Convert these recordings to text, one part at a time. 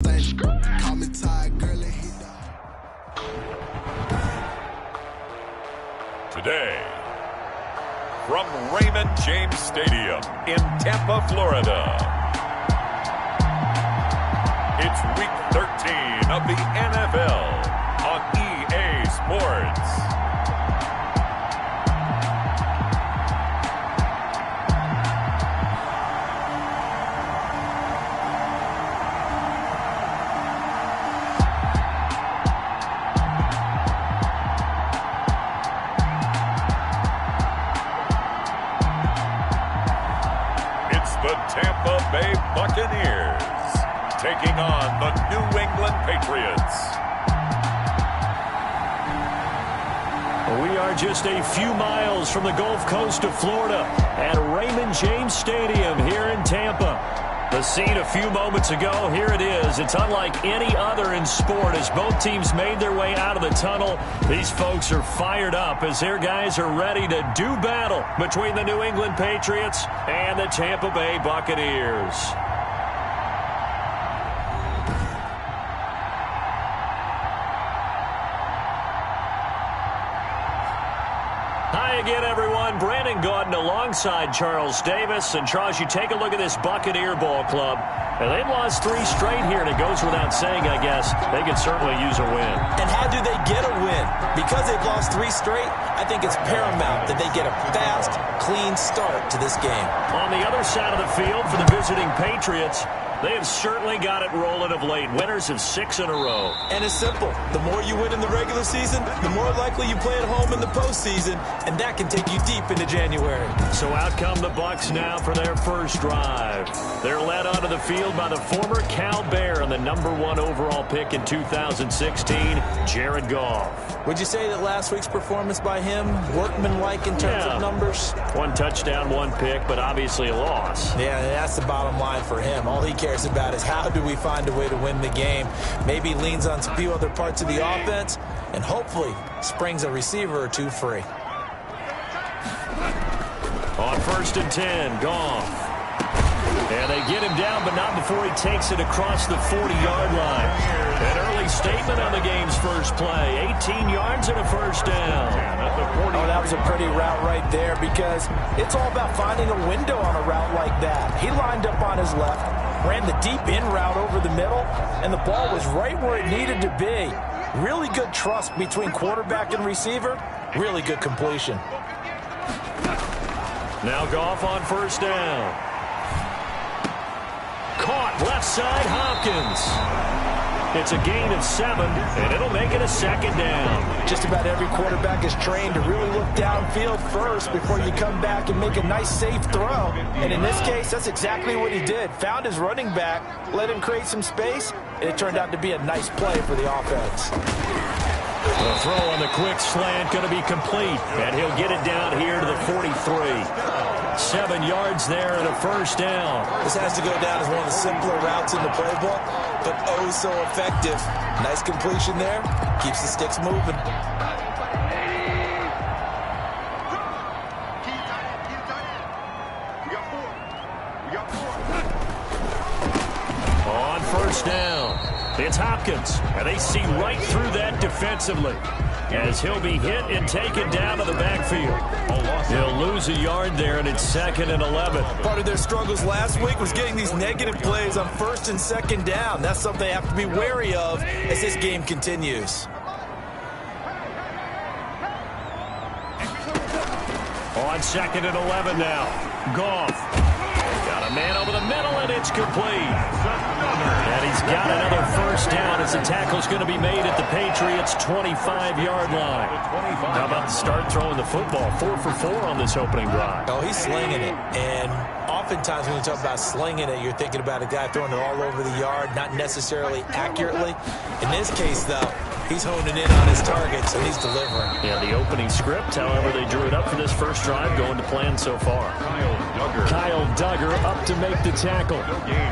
thing. Call me tired, girl, and hit the... Today, from Raymond James Stadium in Tampa, Florida, it's Week 13 of the NFL on EA Sports. The Tampa Bay Buccaneers taking on the New England Patriots. We are just a few miles from the Gulf Coast of Florida at Raymond James Stadium here in Tampa. The scene a few moments ago, here it is. It's unlike any other in sport as both teams made their way out of the tunnel. These folks are fired up as their guys are ready to do battle between the New England Patriots and the Tampa Bay Buccaneers. Hi again, everyone. Brandon Gaudin alongside Charles Davis. And Charles, you take a look at this Buccaneer ball club. And they've lost 3 straight here, and it goes without saying, I guess, they could certainly use a win. And how do they get a win? Because they've lost 3 straight, I think it's paramount that they get a fast, clean start to this game. On the other side of the field for the visiting Patriots, they have certainly got it rolling of late. Winners of 6 in a row. And it's simple. The more you win in the regular season, the more likely you play at home in the postseason, and that can take you deep into January. So out come the Bucs now for their first drive. They're led onto the field by the former Cal Bear and the #1 overall pick in 2016, Jared Goff. Would you say that last week's performance by him, workmanlike in terms of numbers? 1 touchdown, 1 pick, but obviously a loss. Yeah, that's the bottom line for him. All he cares about is how do we find a way to win the game. Maybe leans on a few other parts of the offense and hopefully springs a receiver or 2 free. On 1st and 10, Goff. And they get him down, but not before he takes it across the 40-yard line. An early statement on the game's first play. 18 yards and a first down. Oh, that was a pretty route right there because it's all about finding a window on a route like that. He lined up on his left, ran the deep in route over the middle, and the ball was right where it needed to be. Really good trust between quarterback and receiver. Really good completion. Now Goff on 1st down. Caught left side, Hopkins. It's a gain of 7, and it'll make it a 2nd down. Just about every quarterback is trained to really look downfield first before you come back and make a nice, safe throw. And in this case, that's exactly what he did. Found his running back, let him create some space, and it turned out to be a nice play for the offense. The throw on the quick slant going to be complete, and he'll get it down here to the 43. 7 yards there and a 1st down. This has to go down as one of the simpler routes in the playbook, but oh so effective. Nice completion there. Keeps the sticks moving. On 1st down, it's Hopkins, and they see right through that defensively as he'll be hit and taken down to the backfield. He'll lose a yard there, and it's 2nd and 11. Part of their struggles last week was getting these negative plays on 1st and 2nd down. That's something they have to be wary of as this game continues. On 2nd and 11 now, Goff. Got a man over the middle, and it's complete. And he's got another 1st down as the tackle's going to be made at the Patriots' 25-yard line. How about the start throwing the football? 4 for 4 on this opening drive. Oh, he's slinging it. And oftentimes when you talk about slinging it, you're thinking about a guy throwing it all over the yard, not necessarily accurately. In this case, though, he's honing in on his targets, and he's delivering. Yeah, the opening script, however, they drew it up for this first drive, going to plan so far. Kyle Duggar up to make the tackle.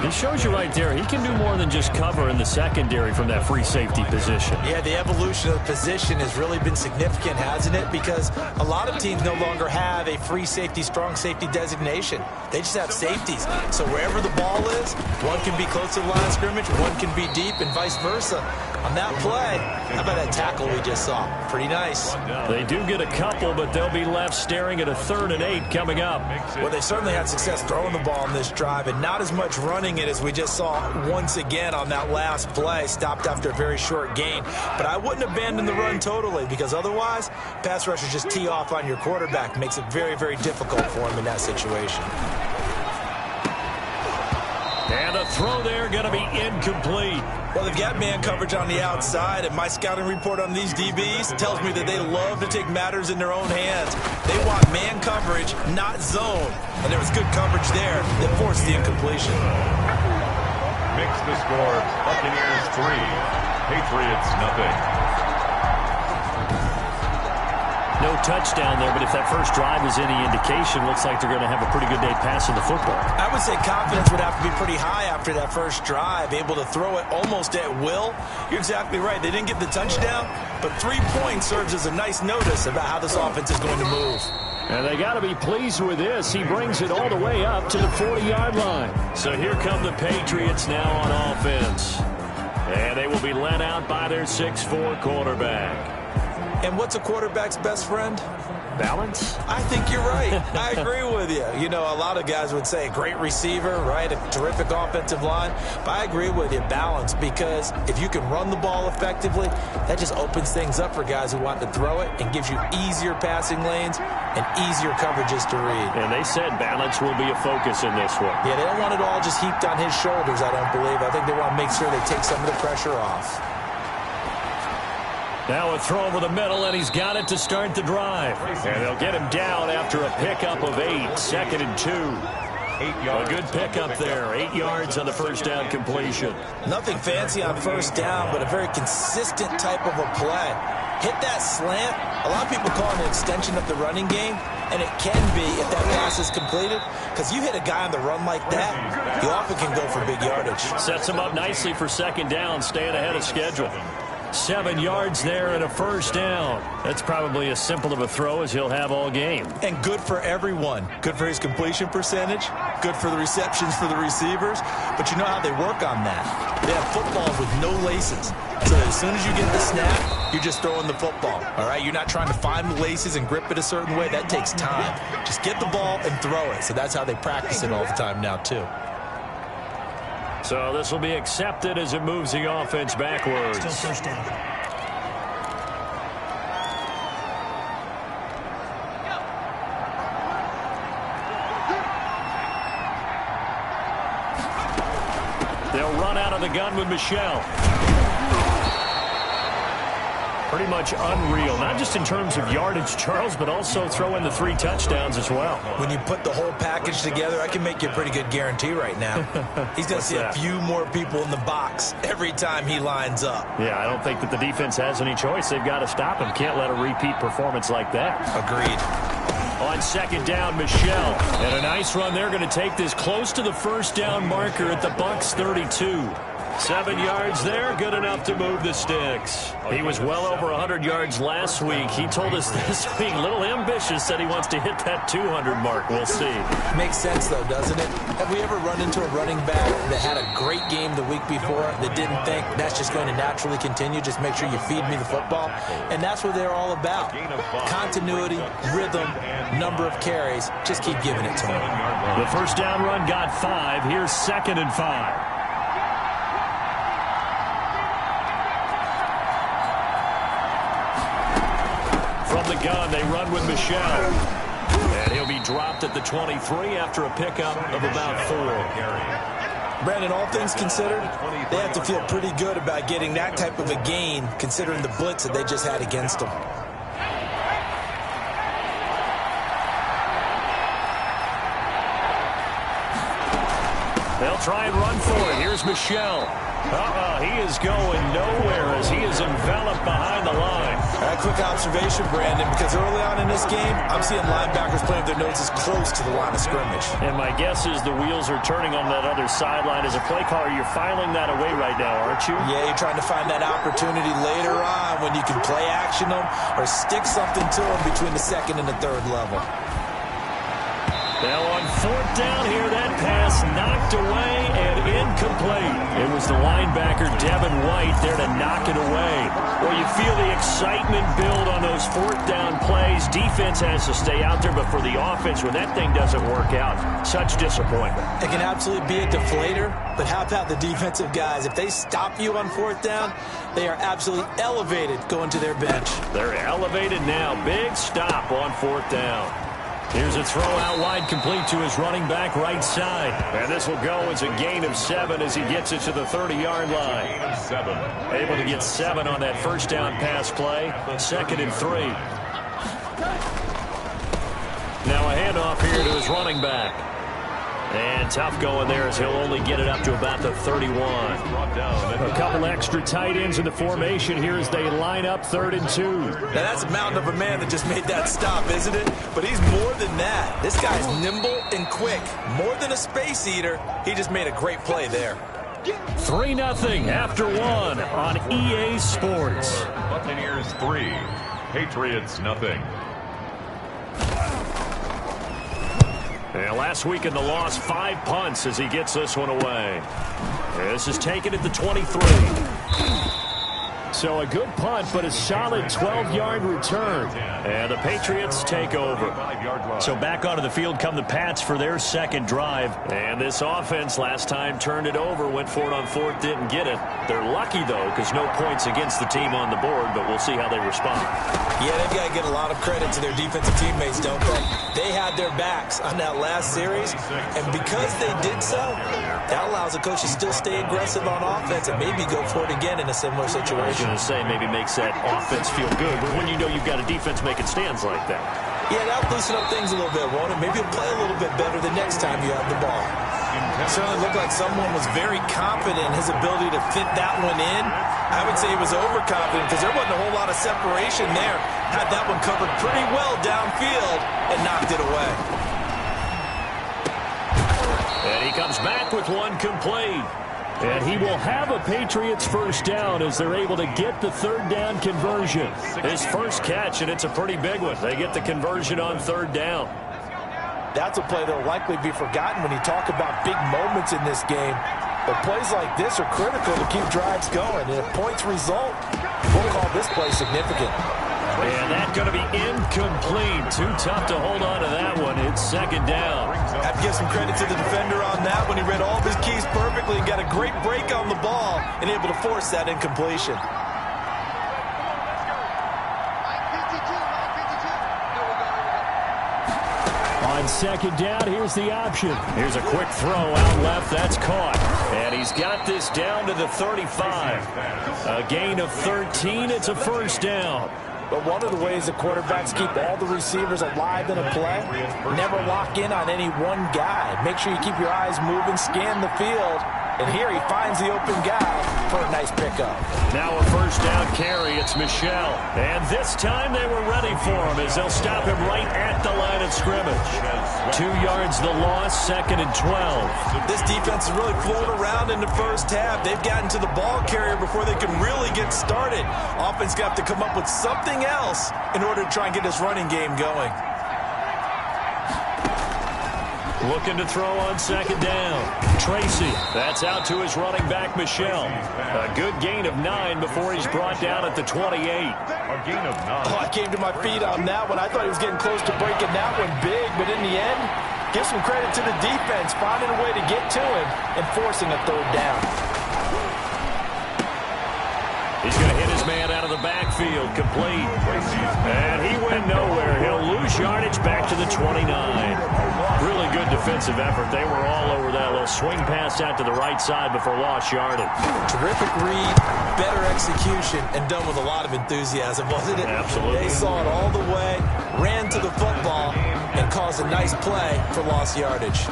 He shows you right there, he can do more than just cover in the secondary from that free safety position. Yeah, the evolution of the position has really been significant, hasn't it? Because a lot of teams no longer have a free safety, strong safety designation. They just have safeties. So wherever the ball is, one can be close to the line of scrimmage, one can be deep, and vice versa. On that play, how about that tackle we just saw? Pretty nice. They do get a couple, but they'll be left staring at a 3rd and 8 coming up. Well, they certainly had success throwing the ball on this drive, and not as much running it as we just saw once again on that last play. Stopped after a very short gain. But I wouldn't abandon the run totally, because otherwise, pass rushers just tee off on your quarterback. Makes it very, very difficult for him in that situation. And the throw there going to be incomplete. Well, they've got man coverage on the outside, and my scouting report on these DBs tells me that they love to take matters in their own hands. They want man coverage, not zone. And there was good coverage there that forced the incompletion. Makes the score Buccaneers 3, Patriots 0. No touchdown there, but if that first drive is any indication, looks like they're going to have a pretty good day passing the football. I would say confidence would have to be pretty high after that first drive, able to throw it almost at will. You're exactly right. They didn't get the touchdown, but 3 points serves as a nice notice about how this offense is going to move. And they got to be pleased with this. He brings it all the way up to the 40-yard line. So here come the Patriots now on offense. And they will be led out by their 6'4" quarterback. And what's a quarterback's best friend? Balance? I think you're right. I agree with you. You know, a lot of guys would say a great receiver, right? A terrific offensive line. But I agree with you, balance, because if you can run the ball effectively, that just opens things up for guys who want to throw it and gives you easier passing lanes and easier coverages to read. And they said balance will be a focus in this one. Yeah, they don't want it all just heaped on his shoulders, I don't believe. I think they want to make sure they take some of the pressure off. Now a throw over the middle, and he's got it to start the drive. And they'll get him down after a pickup of 8, 2nd and 2. A good pickup there, 8 yards on the first down completion. Nothing fancy on first down, but a very consistent type of a play. Hit that slant. A lot of people call it an extension of the running game, and it can be if that pass is completed, because you hit a guy on the run like that, you often can go for big yardage. Sets him up nicely for 2nd down, staying ahead of schedule. 7 yards there and a first down. That's probably as simple of a throw as he'll have all game. And good for everyone. Good for his completion percentage. Good for the receptions for the receivers. But you know how they work on that. They have footballs with no laces. So as soon as you get the snap, you're just throwing the football. All right? You're not trying to find the laces and grip it a certain way. That takes time. Just get the ball and throw it. So that's how they practice it all the time now, too. So this will be accepted as it moves the offense backwards. Still first down. They'll run out of the gun with Michel. Pretty much unreal, not just in terms of yardage, Charles, but also throw in the 3 touchdowns as well. When you put the whole package together, I can make you a pretty good guarantee right now. He's going to see a few more people in the box every time he lines up. Yeah, I don't think that the defense has any choice. They've got to stop him. Can't let a repeat performance like that. Agreed. On 2nd down, Michel. And a nice run. They're going to take this close to the first down marker at the Bucs 32. 7 yards there, good enough to move the sticks. He was well over 100 yards last week. He told us this week, a little ambitious, said he wants to hit that 200 mark. We'll see. Makes sense, though, doesn't it? Have we ever run into a running back that had a great game the week before that didn't think that's just going to naturally continue? Just make sure you feed me the football. And that's what they're all about. Continuity, rhythm, number of carries. Just keep giving it to him. The first down run got 5. Here's 2nd and 5. From the gun, they run with Michel. And he'll be dropped at the 23 after a pickup of about 4. Brandon, all things considered, they have to feel pretty good about getting that type of a gain, considering the blitz that they just had against them. They'll try and run for it. Here's Michel. He is going nowhere as he is enveloped behind the line. Quick observation, Brandon, because early on in this game, I'm seeing linebackers playing with their noses close to the line of scrimmage. And my guess is the wheels are turning on that other sideline. As a play caller, you're filing that away right now, aren't you? Yeah, you're trying to find that opportunity later on when you can play action them or stick something to them between the second and the third level. Now on fourth down here, that pass knocked away and incomplete. It was the linebacker, Devin White, there to knock it away. Well, you feel the excitement build on those fourth down plays. Defense has to stay out there, but for the offense, when that thing doesn't work out, such disappointment. It can absolutely be a deflator, but how about the defensive guys? If they stop you on fourth down, they are absolutely elevated going to their bench. They're elevated now. Big stop on fourth down. Here's a throw out wide, complete to his running back right side. And this will go as a gain of 7 as he gets it to the 30-yard line. Able to get 7 on that first down pass play. 2nd and 3. Now a handoff here to his running back. And tough going there as he'll only get it up to about the 31. A couple extra tight ends in the formation here as they line up 3rd and 2. Now that's a mountain of a man that just made that stop, isn't it? But he's more than that. This guy's nimble and quick. More than a space eater, he just made a great play there. 3-0 after 1 on EA Sports. Buccaneers 3, Patriots nothing. And last week in the loss, 5 punts as he gets this one away. This is taken at the 23. So a good punt, but a solid 12-yard return. And the Patriots take over. So back onto the field come the Pats for their second drive. And this offense last time turned it over, went for it on 4th, didn't get it. They're lucky, though, because no points against the team on the board, but we'll see how they respond. Yeah, they've got to get a lot of credit to their defensive teammates, don't they? They had their backs on that last series, and because they did so, that allows the coach to still stay aggressive on offense and maybe go for it again in a similar situation. I was going to say, maybe makes that offense feel good, but when you know you've got a defense making stands like that. Yeah, that'll loosen up things a little bit, won't it? Maybe you'll play a little bit better the next time you have the ball. It certainly looked like someone was very confident in his ability to fit that one in. I would say he was overconfident because there wasn't a whole lot of separation there. Had that one covered pretty well downfield and knocked it away. And he comes back with one complete. And he will have a Patriots first down as they're able to get the 3rd down conversion. His first catch, and it's a pretty big one. They get the conversion on 3rd down. That's a play that will likely be forgotten when you talk about big moments in this game. But plays like this are critical to keep drives going. And if points result, we'll call this play significant. And that's going to be incomplete. Too tough to hold on to that one. It's 2nd down. I have to give some credit to the defender on that one. He read all of his keys perfectly and got a great break on the ball and able to force that incompletion. On 2nd down, here's the option. Here's a quick throw out left. That's caught. And he's got this down to the 35. A gain of 13. It's a first down. But one of the ways that quarterbacks keep all the receivers alive in a play, never lock in on any one guy. Make sure you keep your eyes moving, scan the field. And here he finds the open guy for a nice pickup. Now a first down carry. It's Michel. And this time they were ready for him as they'll stop him right at the line of scrimmage. 2 yards the loss, 2nd and 12. This defense is really flown around in the first half. They've gotten to the ball carrier before they can really get started. Offense got to come up with something else in order to try and get this running game going. Looking to throw on 2nd down. Tracy, that's out to his running back, Michel. A good gain of 9 before he's brought down at the 28. A gain of 9. Oh, I came to my feet on that one. I thought he was getting close to breaking that one big, but in the end, give some credit to the defense, finding a way to get to him and forcing a 3rd down. He's going to hit his man out of the backfield, complete. And he went nowhere. He'll lose yardage back to the 29. Really good defensive effort. They were all over that little swing pass out to the right side before lost yardage. Terrific read, better execution, and done with a lot of enthusiasm, wasn't it? Absolutely. They saw it all the way, ran to the football, and caused a nice play for lost yardage.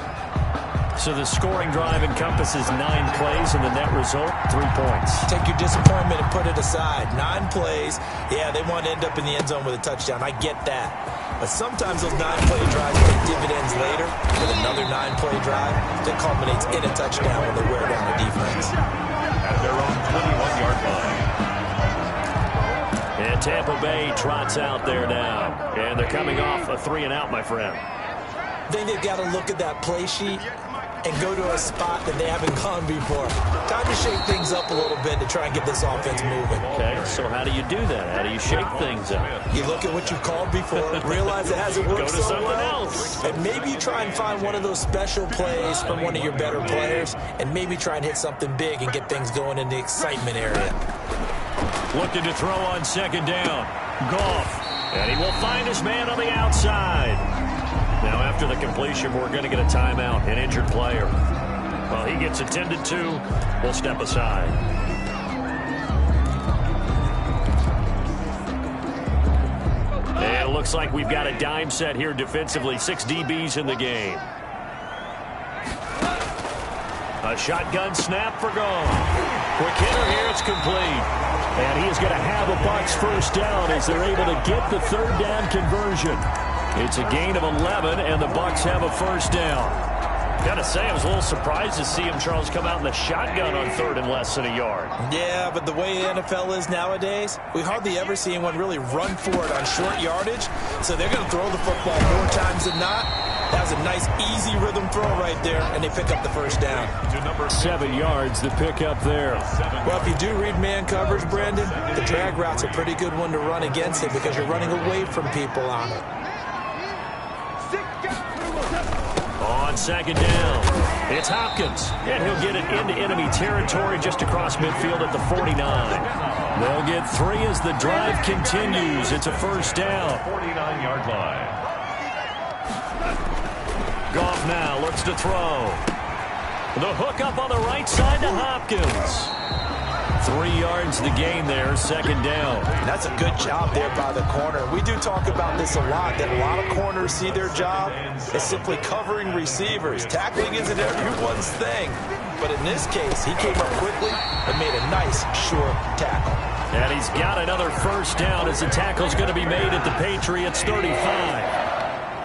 So the scoring drive encompasses 9 plays, and the net result, 3 points. Take your disappointment and put it aside. 9 plays. Yeah, they want to end up in the end zone with a touchdown. I get that. But sometimes those 9-play drives pay dividends later with another 9-play drive that culminates in a touchdown when they wear down the defense. At their own 21-yard line. And Tampa Bay trots out there now. And they're coming off a 3-and-out, my friend. I think they've got to look at that play sheet and go to a spot that they haven't gone before. Time to shake things up a little bit to try and get this offense moving. Okay, so how do you do that? How do you shake things up? You look at what you've called before, realize it hasn't worked Go to so something well, else. and maybe you try and find one of those special plays from one of your better players, and maybe try and hit something big and get things going in the excitement area. Looking to throw on 2nd down. Goff. And he will find his man on the outside. Now, after the completion, we're going to get a timeout, an injured player. Well, he gets attended to. We'll step aside. And it looks like we've got a dime set here defensively. 6 DBs in the game. A shotgun snap for Goff. Quick hitter here. It's complete. And he is going to have a Bucs first down as they're able to get the 3rd down conversion. It's a gain of 11, and the Bucs have a first down. Got to say, I was a little surprised to see him, Charles, come out in the shotgun on 3rd and less than a yard. Yeah, but the way the NFL is nowadays, we hardly ever see anyone really run for it on short yardage. So they're going to throw the football more times than not. That was a nice, easy rhythm throw right there, and they pick up the first down. 7 yards, the pickup there. Well, if you do read man coverage, Brandon, the drag route's a pretty good one to run against it because you're running away from people on it. On 2nd down, it's Hopkins, and he'll get it into enemy territory just across midfield at the 49. They'll get 3 as the drive continues. It's a first down. 49-yard line. Goff now looks to throw. The hook up on the right side to Hopkins. 3 yards the gain there, 2nd down. That's a good job there by the corner. We do talk about this a lot, that a lot of corners see their job as simply covering receivers. Tackling isn't everyone's thing. But in this case, he came up quickly and made a nice, short tackle. And he's got another first down as the tackle's going to be made at the Patriots 35.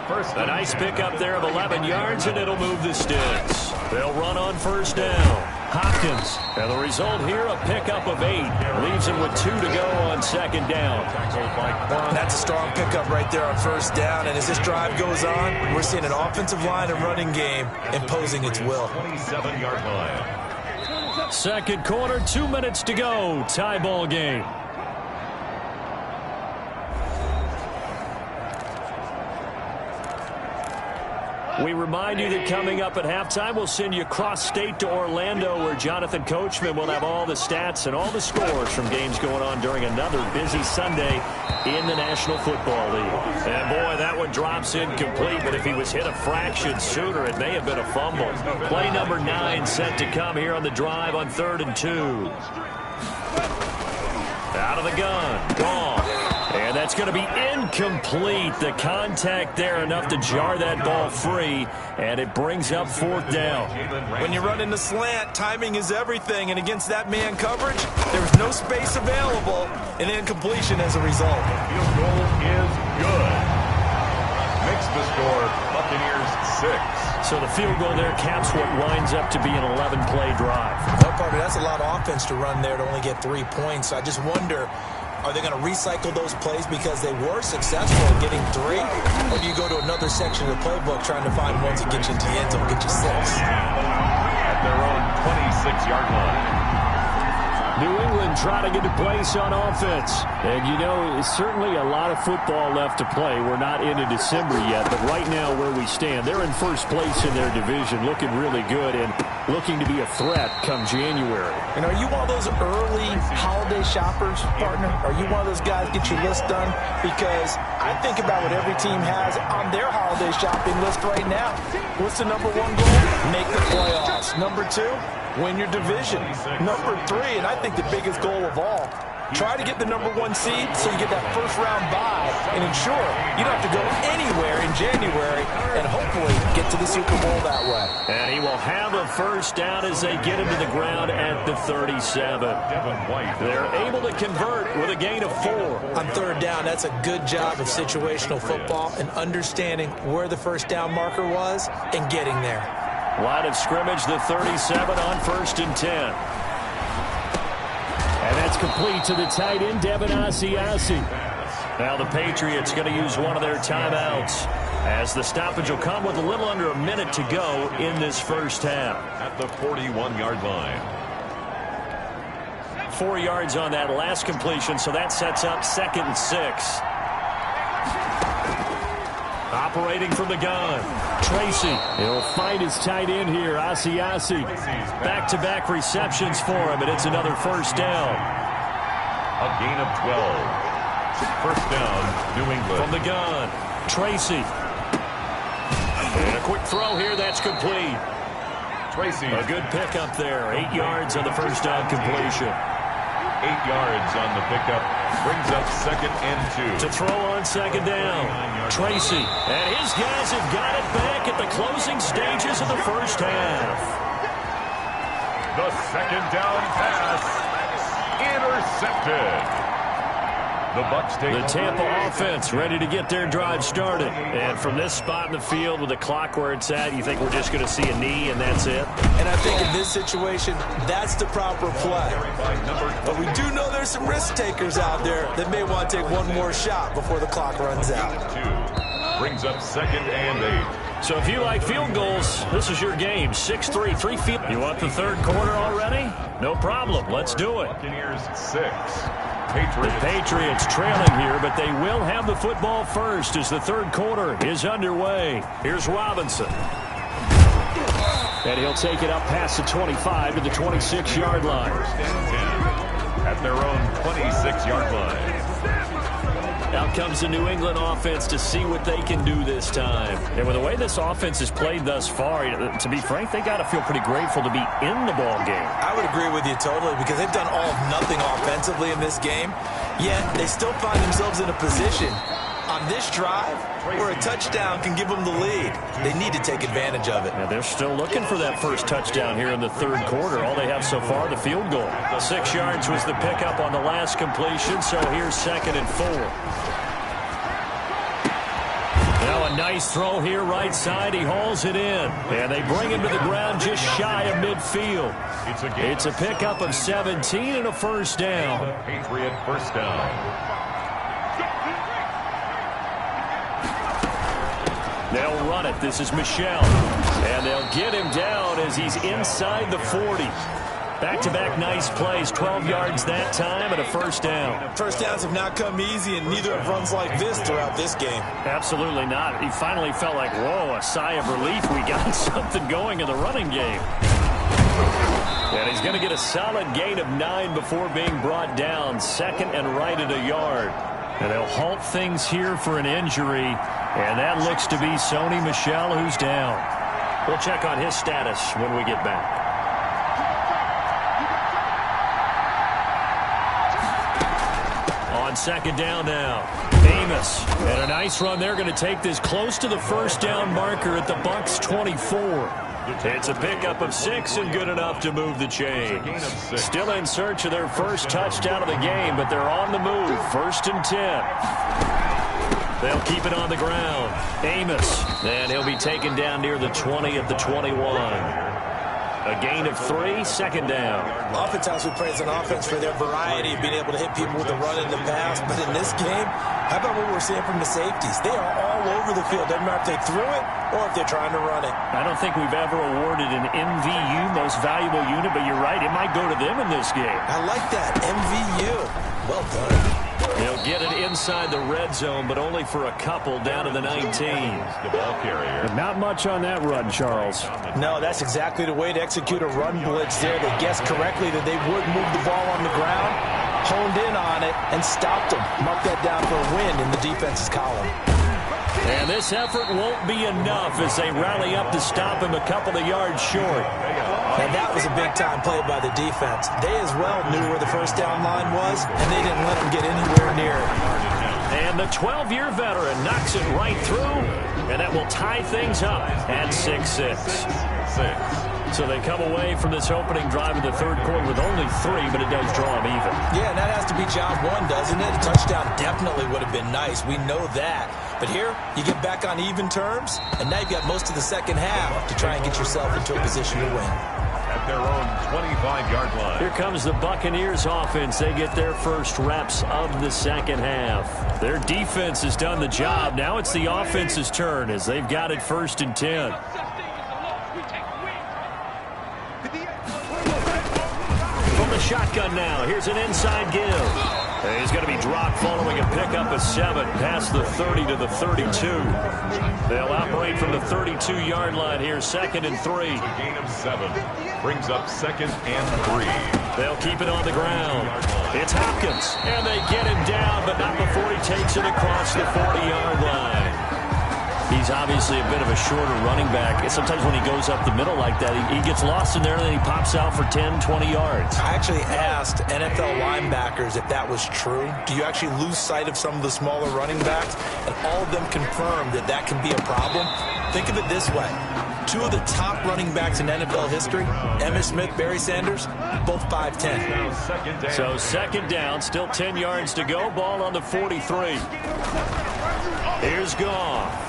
A nice pickup there of 11 yards, and it'll move the sticks. They'll run on first down. Hopkins, and the result here, a pickup of 8. Leaves him with 2 to go on 2nd down. That's a strong pickup right there on first down, and as this drive goes on, we're seeing an offensive line and running game imposing its will. 27-yard line. 2nd quarter, 2 minutes to go. Tie ball game. We remind you that coming up at halftime, we'll send you cross-state to Orlando, where Jonathan Coachman will have all the stats and all the scores from games going on during another busy Sunday in the National Football League. And boy, that one drops incomplete, but if he was hit a fraction sooner, it may have been a fumble. Play number 9 set to come here on the drive on 3rd and 2. Out of the gun, Goff. And that's going to be incomplete. The contact there enough to jar that ball free, and it brings up 4th down. When you run in the slant, timing is everything, and against that man coverage, there was no space available, and incompletion as a result. Field goal is good. Makes the score Buccaneers 6. So the field goal there caps what winds up to be an 11-play drive. Well, Parker, that's a lot of offense to run there to only get 3 points. So I just wonder, are they going to recycle those plays because they were successful in getting 3? Or do you go to another section of the playbook trying to find ones that get you into the end zone, get you 6? At their own 26-yard line. New England trying to get a place on offense. And, you know, certainly a lot of football left to play. We're not into December yet, but right now where we stand, they're in first place in their division, looking really good and looking to be a threat come January. And are you one of those early holiday shoppers, partner? Are you one of those guys get your list done? Because I think about what every team has on their holiday shopping list right now. What's the number 1 goal? Make the playoffs. Number 2, win your division. Number 3, and I think the biggest goal of all, try to get the number 1 seed so you get that first round bye and ensure you don't have to go anywhere in January and hopefully get to the Super Bowl that way. And he will have a first down as they get him to the ground at the 37. They're able to convert with a gain of 4. On third down, that's a good job of situational football and understanding where the first down marker was and getting there. Line of scrimmage, the 37 on 1st and 10. And that's complete to the tight end, Devin Asiasi. Now the Patriots going to use one of their timeouts as the stoppage will come with a little under a minute to go in this first half. At the 41-yard line. 4 yards on that last completion, so that sets up 2nd and 6. Operating from the gun, Tracy. He'll find his tight end here, Asiasi. Back-to-back receptions for him, and it's another first down. A gain of 12. First down, New England. From the gun, Tracy. And a quick throw here, that's complete. Tracy. A good pickup there, 8 yards on the first down completion. 8 yards on the pickup. Brings up 2nd and 2. To throw on 2nd down, Tracy. And his guys have got it back at the closing stages of the first half. The 2nd down pass. Intercepted. The Bucs take the Tampa offense ready to get their drive started. And from this spot in the field with the clock where it's at, you think we're just going to see a knee and that's it? And I think in this situation, that's the proper play. But we do know there's some risk takers out there that may want to take one more shot before the clock runs out. Brings up 2nd and 8. So if you like field goals, this is your game. 6-3, 3 field. You want the 3rd quarter already? No problem. Let's do it. Buccaneers 6. The Patriots trailing here, but they will have the football first as the 3rd quarter is underway. Here's Robinson. And he'll take it up past the 25 to the 26-yard line. At their own 26-yard line. Out comes the New England offense to see what they can do this time. And with the way this offense has played thus far, to be frank, they got to feel pretty grateful to be in the ball game. I would agree with you totally because they've done all of nothing offensively in this game, yet they still find themselves in a position on this drive where a touchdown can give them the lead. They need to take advantage of it. And they're still looking for that first touchdown here in the 3rd quarter. All they have so far, the field goal. 6 yards was the pickup on the last completion, so here's 2nd and 4. Now a nice throw here right side. He hauls it in. And they bring him to the ground just shy of midfield. It's a pickup of 17 and a first down. Patriot first down. They'll run it. This is Michel. And they'll get him down as he's inside the 40. Back-to-back nice plays. 12 yards that time and a first down. First downs have not come easy, and neither have runs like this throughout this game. Absolutely not. He finally felt like, whoa, a sigh of relief. We got something going in the running game. And he's going to get a solid gain of 9 before being brought down. 2nd and right at a yard. And they'll halt things here for an injury. And that looks to be Sony Michel, who's down. We'll check on his status when we get back. On 2nd down now, Amos. And a nice run. They're going to take this close to the first down marker at the Bucs 24. It's a pickup of 6 and good enough to move the chains. Still in search of their first touchdown of the game, but they're on the move. 1st and 10. They'll keep it on the ground. Amos. And he'll be taken down near the 20 at the 21. A gain of 3, 2nd down. Oftentimes we praise an offense for their variety of being able to hit people with the run and the pass, but in this game, how about what we're seeing from the safeties? They are all over the field. Doesn't matter if they threw it or if they're trying to run it. I don't think we've ever awarded an MVU, most valuable unit, but you're right, it might go to them in this game. I like that, MVU. Well done. They'll get it inside the red zone, but only for a couple down to the 19. The ball carrier. Not much on that run, Charles. No, that's exactly the way to execute a run blitz there. They guessed correctly that they would move the ball on the ground, honed in on it, and stopped them. Mark that down for a win in the defense's column. And this effort won't be enough as they rally up to stop him a couple of yards short. And that was a big-time play by the defense. They as well knew where the first down line was, and they didn't let them get anywhere near it. And the 12-year veteran knocks it right through, and that will tie things up at 6-6. So they come away from this opening drive in the third quarter with only 3, but it does draw them even. Yeah, and that has to be job one, doesn't it? A touchdown definitely would have been nice. We know that. But here, you get back on even terms, and now you've got most of the second half to try and get yourself into a position to win. At their own 25-yard line. Here comes the Buccaneers offense. They get their first reps of the second half. Their defense has done the job. Now it's the offense's turn as they've got it 1st and 10. From the shotgun now, here's an inside give. He's going to be dropped following a pickup of 7 past the 30 to the 32. They'll operate from the 32-yard line here, 2nd and 3. A gain of 7 brings up 2nd and 3. They'll keep it on the ground. It's Hopkins, and they get him down, but not before he takes it across the 40-yard line. He's obviously a bit of a shorter running back. Sometimes when he goes up the middle like that, he gets lost in there, and then he pops out for 10, 20 yards. I actually asked NFL linebackers if that was true. Do you actually lose sight of some of the smaller running backs? And all of them confirmed that that can be a problem. Think of it this way. 2 of the top running backs in NFL history, Emmitt Smith, Barry Sanders, both 5'10". So 2nd down, still 10 yards to go. Ball on the 43. Here's Goff.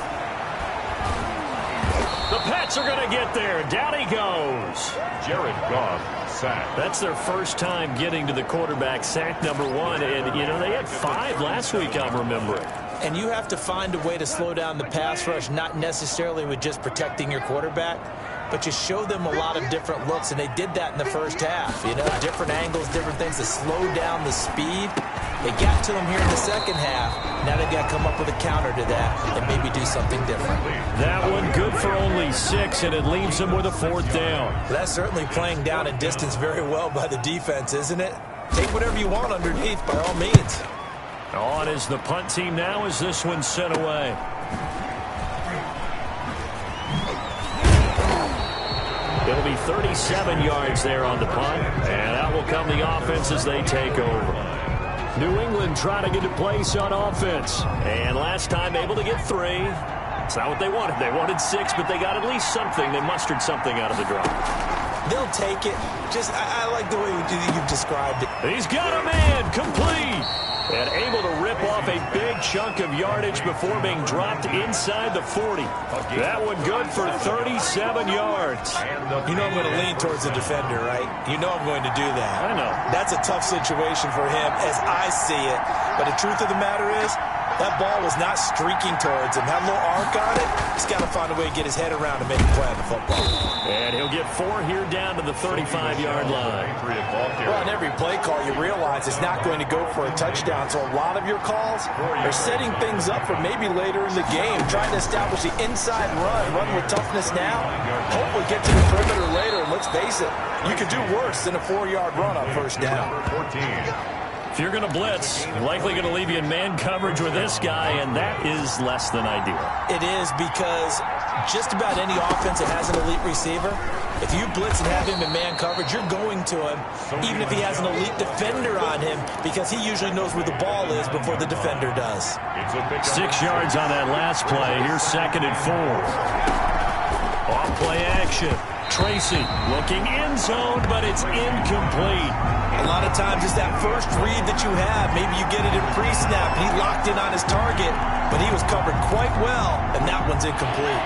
The Pats are going to get there. Down he goes. Jared Goff sacked. That's their first time getting to the quarterback, sack number 1. And, you know, they had 5 last week, I'm remembering. And you have to find a way to slow down the pass rush, not necessarily with just protecting your quarterback, but you show them a lot of different looks, and they did that in the first half. You know, different angles, different things to slow down the speed. They got to them here in the second half. Now they've got to come up with a counter to that and maybe do something different. That one good for only 6, and it leaves them with a 4th down. That's certainly playing down in distance very well by the defense, isn't it? Take whatever you want underneath by all means. On is the punt team now as this one's sent away. It'll be 37 yards there on the punt, and out will come the offense as they take over. New England trying to get a place on offense, and last time able to get 3. It's not what they wanted. They wanted 6, but they got at least something. They mustered something out of the drive. They'll take it. I like the way you've described it. He's got a man complete. And able to rip off a big chunk of yardage before being dropped inside the 40. That one good for 37 yards. You know I'm going to lean towards the defender, right? You know I'm going to do that. I know. That's a tough situation for him as I see it. But the truth of the matter is, that ball was not streaking towards him. Had a little arc on it. He's got to find a way to get his head around and make a play on the football. And he'll get 4 here down to the 35-yard line. Well, on every play call, you realize it's not going to go for a touchdown. So a lot of your calls are setting things up for maybe later in the game, trying to establish the inside run with toughness now. Hopefully get to the perimeter later. And let's face it, you could do worse than a 4-yard run on 1st down. If you're going to blitz, you're likely going to leave you in man coverage with this guy, and that is less than ideal. It is, because just about any offense that has an elite receiver, if you blitz and have him in man coverage, you're going to him, even if he has an elite defender on him, because he usually knows where the ball is before the defender does. 6 yards on that last play. Here's 2nd and 4. Off play action. Tracy looking end zone, but it's incomplete. A lot of times it's that first read that you have. Maybe you get it in pre-snap, and he locked in on his target, but he was covered quite well, and that one's incomplete.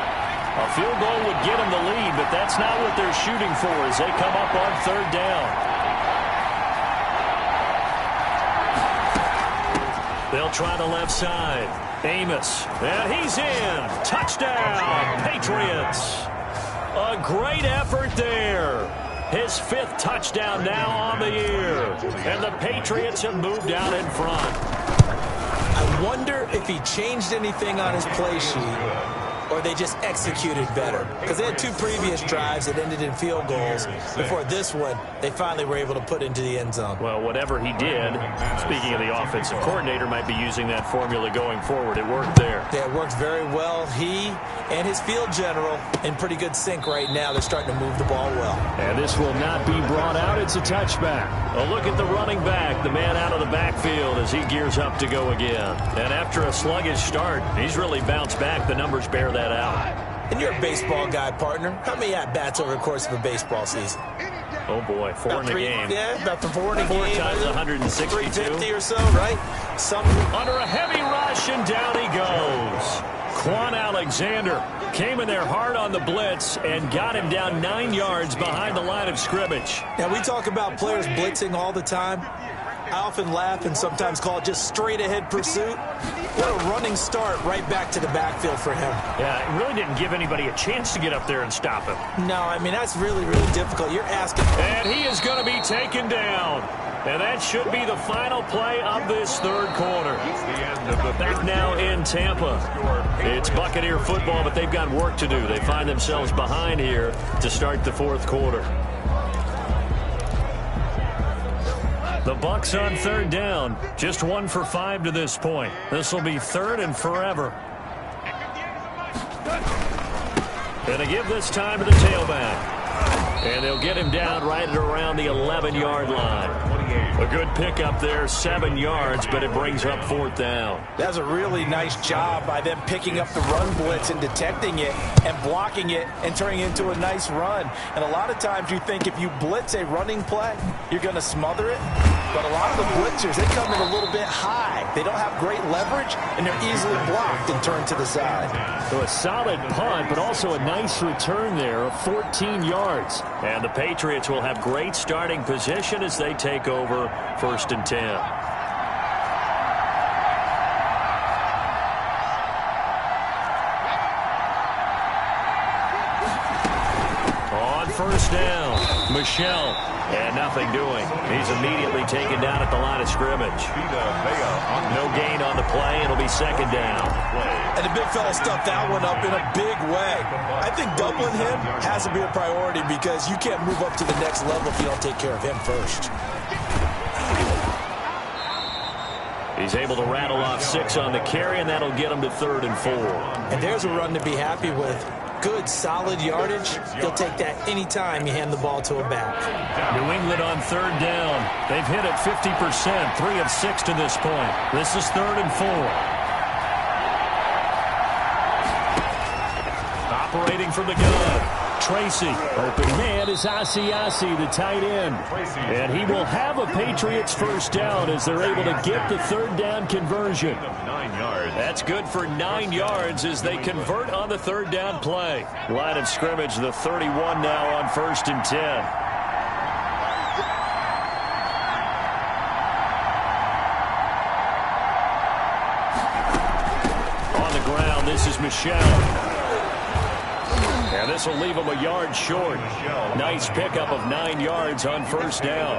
A field goal would get him the lead, but that's not what they're shooting for as they come up on 3rd down. They'll try the left side. Amos, and he's in. Touchdown, Patriots. A great effort there. His 5th touchdown now on the year. And the Patriots have moved out in front. I wonder if he changed anything on his play sheet, or they just executed better? Because they had 2 previous drives that ended in field goals. Before this one, they finally were able to put into the end zone. Well, whatever he did, speaking of the offensive coordinator, might be using that formula going forward. It worked there. Yeah, it worked very well. He and his field general in pretty good sync right now. They're starting to move the ball well. And this will not be brought out. It's a touchback. A look at the running back, the man out of the backfield as he gears up to go again. And after a sluggish start, he's really bounced back. The numbers bear that out. And you're a baseball guy, partner. How many at-bats over the course of a baseball season? Oh, boy, 4 in the game. Yeah, about the 4 in a game. 4 times 162. 350 or so, right? Under a heavy rush, and down he goes. Quan Alexander came in there hard on the blitz and got him down 9 yards behind the line of scrimmage. Now, we talk about players blitzing all the time. I often laugh and sometimes call it just straight-ahead pursuit. What a running start right back to the backfield for him. Yeah, it really didn't give anybody a chance to get up there and stop him. No, I mean, that's really, really difficult. You're asking. And he is going to be taken down. And that should be the final play of this third quarter. Back now in Tampa. It's Buccaneer football, but they've got work to do. They find themselves behind here to start the fourth quarter. The Bucs on third down. Just 1 for 5 to this point. This will be third and forever. Going to give this time to the tailback. And they'll get him down right at around the 11-yard line. A good pickup there, 7 yards, but it brings up fourth down. That's a really nice job by them picking up the run blitz and detecting it and blocking it and turning it into a nice run. And a lot of times you think if you blitz a running play, you're going to smother it. But a lot of the blitzers, they come in a little bit high. They don't have great leverage, and they're easily blocked and turned to the side. So a solid punt, but also a nice return there of 14 yards. And the Patriots will have great starting position as they take over first and 10. On first down, Michel. And nothing doing. He's immediately taken down at the line of scrimmage. No gain on the play. It'll be second down. And the big fella stuffed that one up in a big way. I think doubling him has to be a priority because you can't move up to the next level if you don't take care of him first. He's able to rattle off 6 on the carry, and that'll get him to third and 4. And there's a run to be happy with. Good, solid yardage. He'll take that anytime you hand the ball to a back. New England on third down. They've hit it 50%, 3 of 6 to this point. This is third and 4. Operating from the gun. Tracy. Open man is Asiasi, the tight end. And he will have a Patriots first down as they're able to get the third down conversion. That's good for 9 yards as they convert on the third down play. Line of scrimmage, the 31 now on first and 10. On the ground, this is Michel. And this will leave him a yard short. Nice pickup of 9 yards on first down.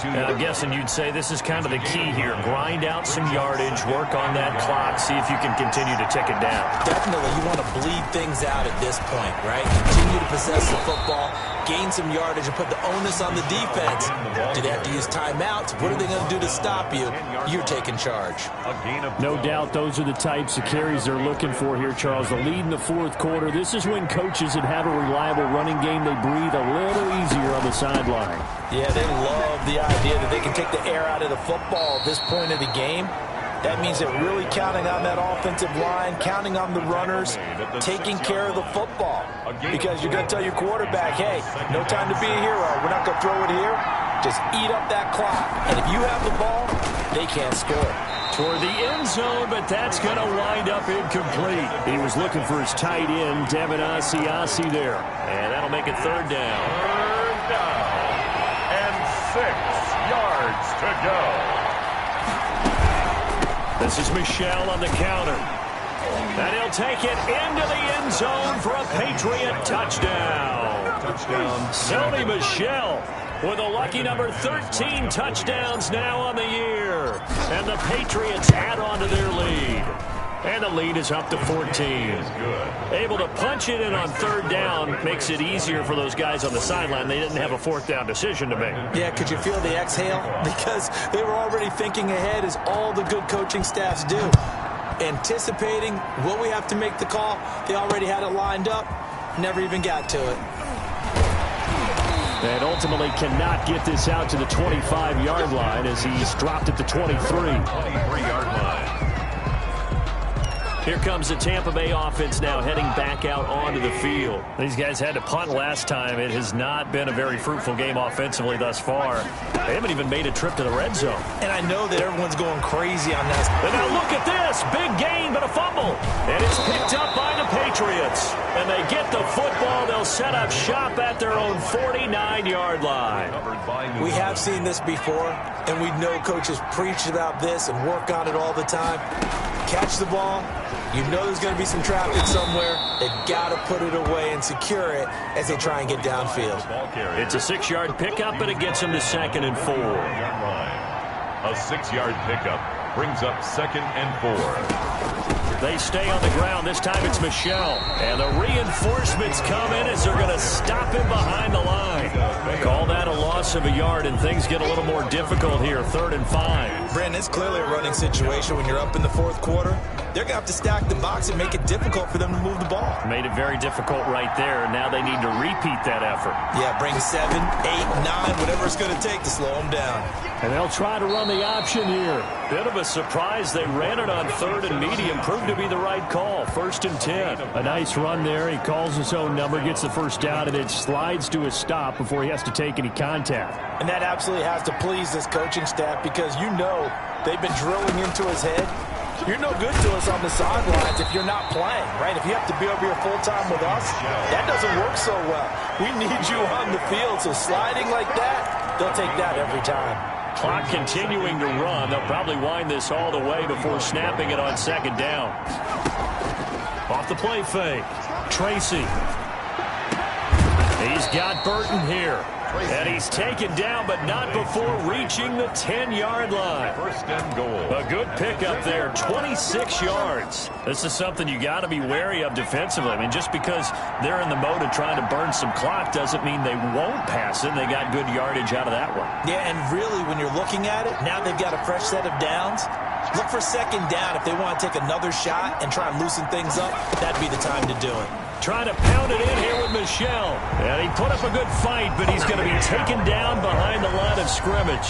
And I'm guessing you'd say this is kind of the key here. Grind out some yardage, work on that clock, see if you can continue to tick it down. Definitely, you want to bleed things out at this point, right? Continue to possess the football, gain some yardage, and put the onus on the defense. Do they have to use timeouts? What are they going to do to stop you? You're taking charge. No doubt those are the types of carries they're looking for here, Charles. The lead in the fourth quarter. This is when coaches that have a reliable running game, they breathe a little easier on the sideline. Yeah, they love the idea that they can take the air out of the football at this point of the game. That means they're really counting on that offensive line, counting on the runners, taking care of the football. Because you're going to tell your quarterback, hey, no time to be a hero. We're not going to throw it here. Just eat up that clock. And if you have the ball, they can't score. Toward the end zone, but that's going to wind up incomplete. He was looking for his tight end, Devin Asiasi there. And that'll make it third down. Third down. And 6 yards to go. This is Michel on the counter. And he'll take it into the end zone for a Patriot touchdown. Sony Michel with a lucky number 13 touchdowns now on the year. And the Patriots add on to their lead. And the lead is up to 14. Able to punch it in on third down makes it easier for those guys on the sideline. They didn't have a fourth down decision to make. Yeah, could you feel the exhale? Because they were already thinking ahead, as all the good coaching staffs do. Anticipating what we have to make the call. They already had it lined up. Never even got to it. And ultimately cannot get this out to the 25-yard line as he's dropped at the 23. 23-yard line. Here comes the Tampa Bay offense now heading back out onto the field. These guys had to punt last time. It has not been a very fruitful game offensively thus far. They haven't even made a trip to the red zone. And I know that everyone's going crazy on this. And now look at this. Big gain, but a fumble. And it's picked up by the Patriots. And they get the football. They'll set up shop at their own 49-yard line. We have seen this before, and we know coaches preach about this and work on it all the time. Catch the ball. You know there's going to be some traffic somewhere. They got to put it away and secure it as they try and get downfield. It's a 6-yard pickup, and it gets them to 2nd and 4. A 6-yard pickup brings up 2nd and 4. They stay on the ground. This time it's Michel. And the reinforcements come in as they're going to stop him behind the line. Call that a loss of a yard, and things get a little more difficult here. 3rd and 5. Brandon, it's clearly a running situation when you're up in the 4th quarter. They're going to have to stack the box and make it difficult for them to move the ball. Made it very difficult right there. Now they need to repeat that effort. Yeah, bring 7, 8, 9, whatever it's going to take to slow them down. And they'll try to run the option here. Bit of a surprise. They ran it on 3rd and medium. Proved to be the right call. 1st and 10. A nice run there. He calls his own number, gets the first down, and it slides to a stop before he has to take any contact. And that absolutely has to please this coaching staff, because you know they've been drilling into his head. You're no good to us on the sidelines if you're not playing, right? If you have to be over here full-time with us, that doesn't work so well. We need you on the field, so sliding like that, they'll take that every time. Clock continuing to run. They'll probably wind this all the way before snapping it on 2nd down. Off the play fake. Tracy. He's got Burton here. And he's taken down, but not before reaching the 10-yard line. 1st and goal. A good pickup there, 26 yards. This is something you got to be wary of defensively. I mean, just because they're in the mode of trying to burn some clock doesn't mean they won't pass it. They got good yardage out of that one. Yeah, and really, when you're looking at it, now they've got a fresh set of downs. Look for 2nd down. If they want to take another shot and try and loosen things up, that'd be the time to do it. Trying to pound it in here with Michel. And he put up a good fight, but he's going to be taken down behind the line of scrimmage.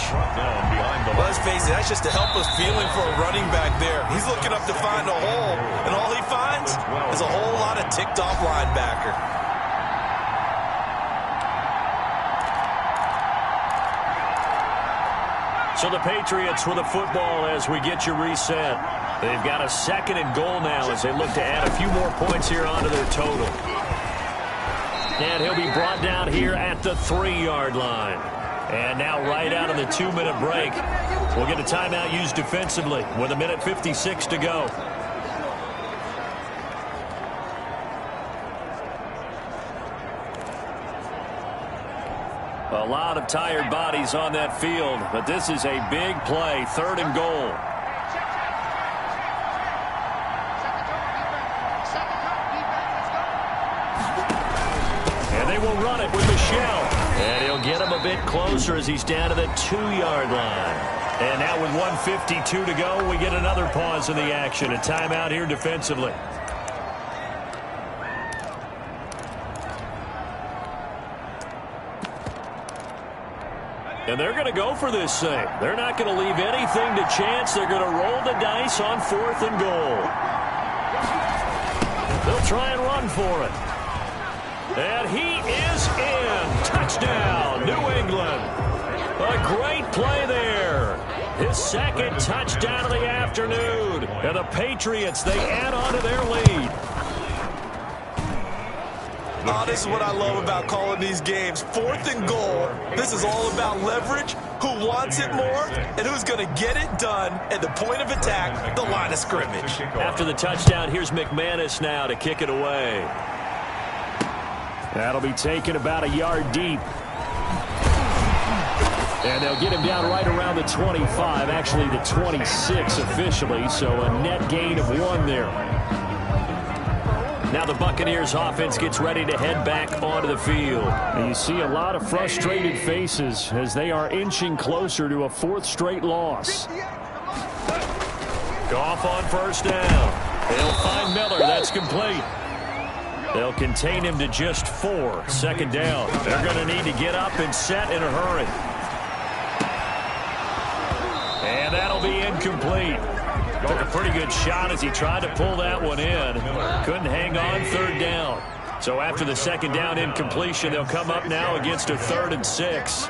Let's face it, that's just a helpless feeling for a running back there. He's looking up to find a hole, and all he finds is a whole lot of ticked-off linebacker. So the Patriots with a football as we get you reset. They've got a 2nd and goal now as they look to add a few more points here onto their total. And he'll be brought down here at the 3-yard line. And now right out of the 2-minute break, we'll get a timeout used defensively with 1:56 to go. A lot of tired bodies on that field, but this is a big play, 3rd and goal. And they will run it with Michel. And he'll get him a bit closer as he's down to the 2-yard line. And now with 1:52 to go, we get another pause in the action. A timeout here defensively. And they're going to go for this thing. They're not going to leave anything to chance. They're going to roll the dice on 4th and goal. They'll try and run for it. And he is in. Touchdown, New England. A great play there. His 2nd touchdown of the afternoon. And the Patriots, they add on to their lead. Oh, this is what I love about calling these games. 4th and goal. This is all about leverage, who wants it more, and who's going to get it done at the point of attack, the line of scrimmage. After the touchdown, here's McManus now to kick it away. That'll be taken about a yard deep. And they'll get him down right around the 25, actually the 26 officially, so a net gain of 1 there. Now the Buccaneers offense gets ready to head back onto the field. And you see a lot of frustrated faces as they are inching closer to a 4th straight loss. Goff on first down. They'll find Miller. That's complete. They'll contain him to just 4. 2nd down. They're going to need to get up and set in a hurry. And that'll be incomplete. Took a pretty good shot as he tried to pull that one in. Couldn't hang on. 3rd down. So after the 2nd down incompletion, they'll come up now against a 3rd and 6.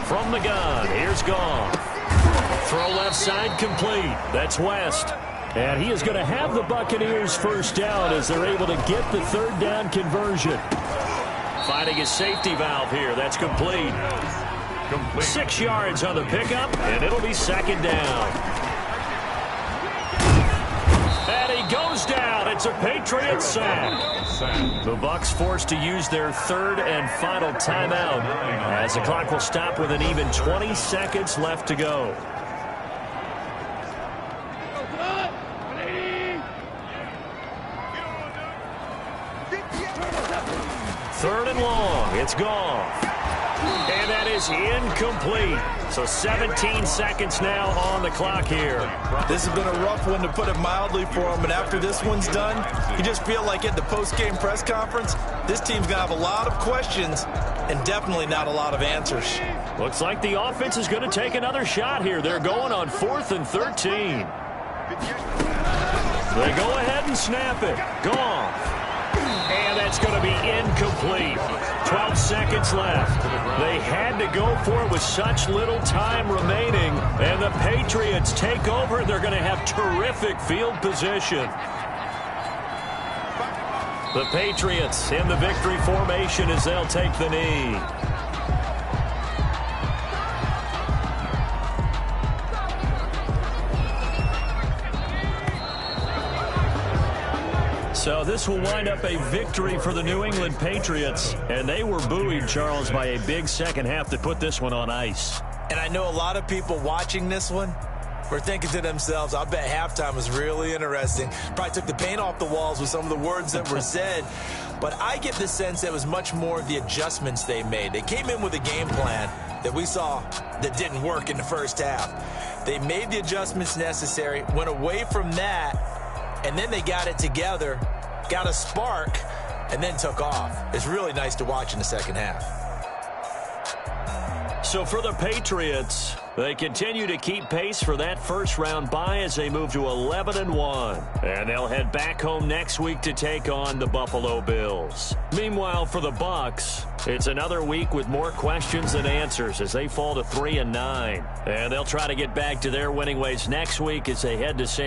From the gun, here's Goff. Throw left side complete. That's West. And he is going to have the Buccaneers first down as they're able to get the 3rd down conversion. Finding his safety valve here. That's complete. 6 yards on the pickup, and it'll be 2nd down. And he goes down. It's a Patriots sack. The Bucs forced to use their 3rd and final timeout as the clock will stop with an even 20 seconds left to go. 3rd and long. It's Goff. And that is incomplete. So 17 seconds now on the clock here. This has been a rough one, to put it mildly, for him. And after this one's done, you just feel like at the post-game press conference, this team's going to have a lot of questions and definitely not a lot of answers. Looks like the offense is going to take another shot here. They're going on 4th and 13. They go ahead and snap it. Goff. And that's going to be incomplete. 12 seconds left. They had to go for it with such little time remaining. And the Patriots take over. They're going to have terrific field position. The Patriots in the victory formation as they'll take the knee. So this will wind up a victory for the New England Patriots. And they were buoyed, Charles, by a big second half to put this one on ice. And I know a lot of people watching this one were thinking to themselves, I bet halftime was really interesting. Probably took the paint off the walls with some of the words that were said. But I get the sense that it was much more the adjustments they made. They came in with a game plan that we saw that didn't work in the first half. They made the adjustments necessary, went away from that, and then they got it together, got a spark, and then took off. It's really nice to watch in the second half. So for the Patriots, they continue to keep pace for that first-round bye as they move to 11-1. And they'll head back home next week to take on the Buffalo Bills. Meanwhile, for the Bucs, it's another week with more questions than answers as they fall to 3-9. And they'll try to get back to their winning ways next week as they head to San